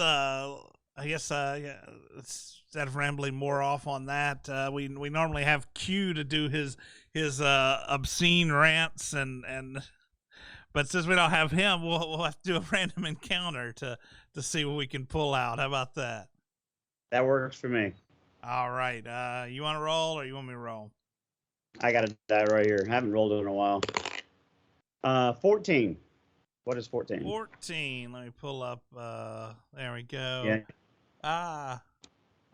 Yeah, instead of rambling more off on that, we normally have Q to do his obscene rants and but since we don't have him, we'll have to do a random encounter to see what we can pull out. How about that? That works for me. All right. You want to roll or you want me to roll? I got a die right here. I haven't rolled it in a while. 14. What is 14? 14. Let me pull up. There we go. Yeah. Ah.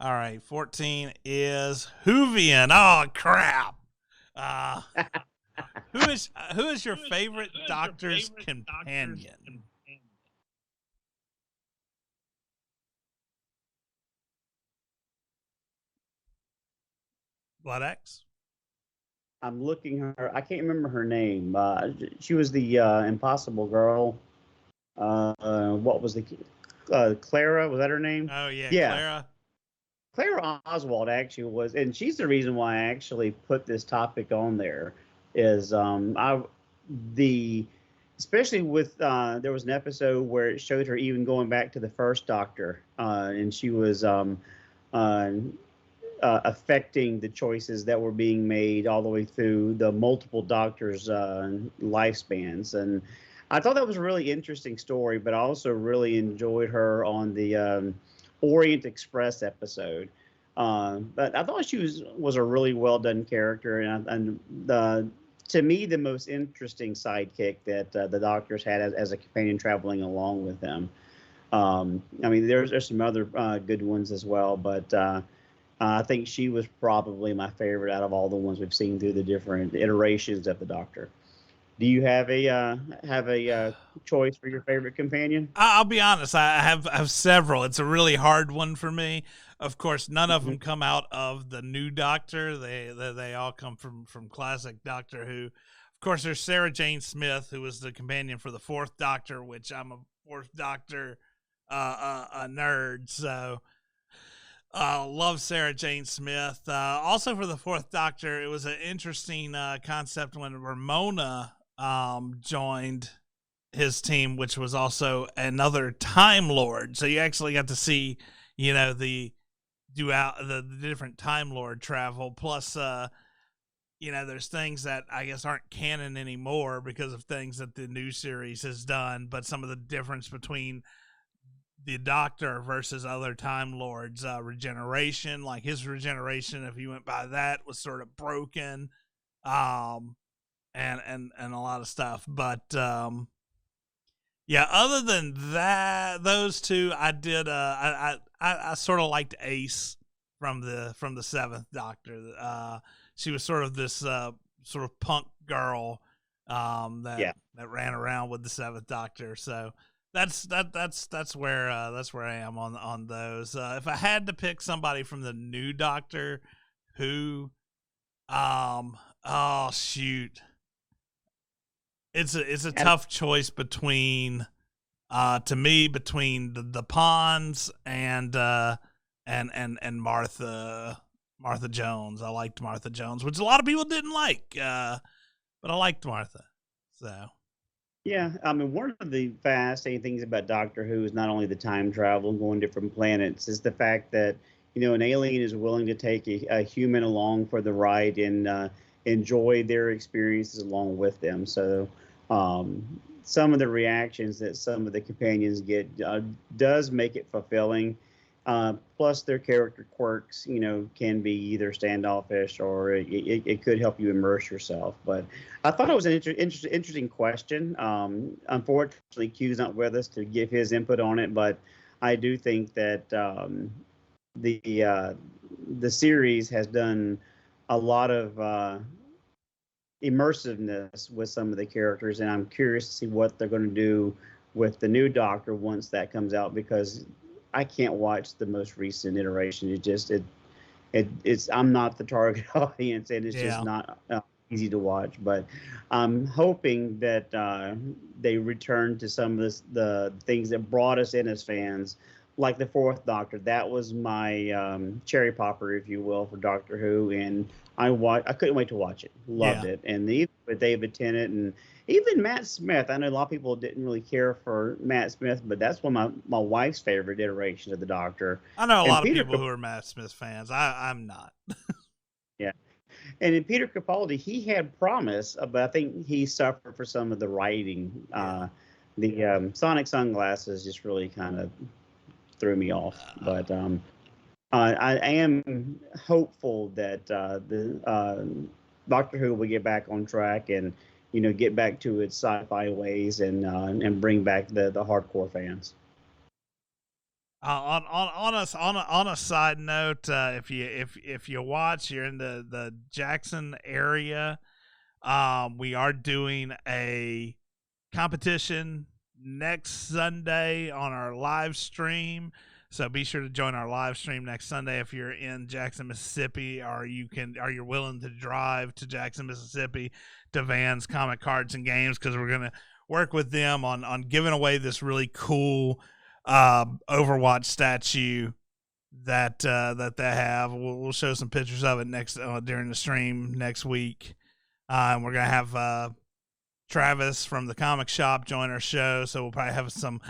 All right. 14 is Whovian. Oh crap. Uh, who is your favorite doctor's companion? Blood X. I'm looking her. I can't remember her name. She was the Impossible Girl. What was the Clara? Was that her name? Oh yeah, Yeah, Clara. Clara Oswald actually was, and she's the reason why I actually put this topic on there. Is I the especially with there was an episode where it showed her even going back to the first Doctor, and she was uh, affecting the choices that were being made all the way through the multiple doctors' lifespans. And I thought that was a really interesting story, but I also really enjoyed her on the Orient Express episode. But I thought she was a really well done character, and the to me the most interesting sidekick that the doctors had as a companion traveling along with them. I mean, there's some other good ones as well, but I think she was probably my favorite out of all the ones we've seen through the different iterations of the Doctor. Do you have a choice for your favorite companion? I'll be honest. I have several. It's a really hard one for me. Of course, none of Mhm. them come out of the new Doctor. They all come from classic Doctor Who. Of course, there's Sarah Jane Smith, who was the companion for the fourth Doctor, which I'm a fourth Doctor a nerd. So love Sarah Jane Smith. Also for the Fourth Doctor, it was an interesting concept when Ramona joined his team, which was also another Time Lord. So you actually got to see, the the different Time Lord travel. Plus, there's things that I guess aren't canon anymore because of things that the new series has done. But some of the difference between the Doctor versus other Time Lords, regeneration, like his regeneration, if you went by that, was sort of broken, um, and a lot of stuff. But yeah, other than that, those two, I did. I sort of liked Ace from the Seventh Doctor. She was sort of this sort of punk girl that Yeah. that ran around with the Seventh Doctor. So that's where I am on those. If I had to pick somebody from the new Doctor, who, oh shoot, it's a And tough choice between to me between the Pawns and Martha Jones. I liked Martha Jones, which a lot of people didn't like, but I liked Martha. So yeah, I mean, one of the fascinating things about Doctor Who is not only the time travel and going to different planets, is the fact that an alien is willing to take a human along for the ride and enjoy their experiences along with them. So, some of the reactions that some of the companions get does make it fulfilling. Plus, their character quirks, can be either standoffish or it could help you immerse yourself. But I thought it was an interesting question. Unfortunately, Q's not with us to give his input on it, but I do think that the uh, the series has done a lot of immersiveness with some of the characters, and I'm curious to see what they're going to do with the new Doctor once that comes out because I can't watch the most recent iteration. It's I'm not the target audience, and it's just yeah, not easy to watch. But I'm hoping that they return to some of the things that brought us in as fans, like the Fourth Doctor. That was my cherry popper, if you will, for Doctor Who, and I couldn't wait to watch it. Loved Yeah. it, and even with David Tennant and even Matt Smith. I know a lot of people didn't really care for Matt Smith, but that's one of my wife's favorite iterations of the Doctor. I know a And lot of people who are Matt Smith fans. I'm not. Yeah, and in Peter Capaldi, he had promise, but I think he suffered for some of the writing. The Sonic sunglasses just really kind of threw me off. But I am hopeful that the Doctor Who will get back on track and get back to its sci-fi ways and bring back the hardcore fans. On a side note, if you watch, you're in the Jackson area. We are doing a competition next Sunday on our live stream. So be sure to join our live stream next Sunday if you're in Jackson, Mississippi, or you're willing to drive to Jackson, Mississippi to Van's Comic Cards and Games, because we're gonna work with them on giving away this really cool Overwatch statue that they have. We'll show some pictures of it next during the stream next week. And we're gonna have Travis from the comic shop join our show, so we'll probably have some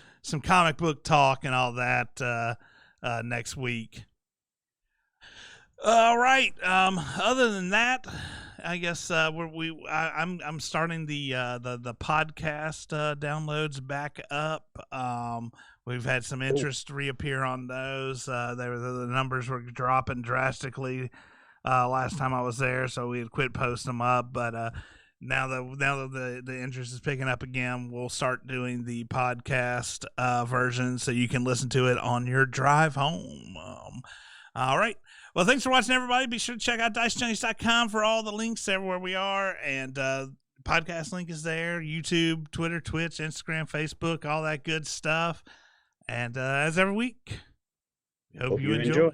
comic book talk and all that next week. All right. Other than that, I guess I'm starting the podcast downloads back up. We've had some interest reappear on those. The numbers were dropping drastically last time I was there, so we had quit posting them up. But now that the interest is picking up again, we'll start doing the podcast version so you can listen to it on your drive home. All right. Well, thanks for watching, everybody. Be sure to check out Dicejunkies.com for all the links everywhere we are. And podcast link is there. YouTube, Twitter, Twitch, Instagram, Facebook, all that good stuff. And as every week, we hope you enjoy.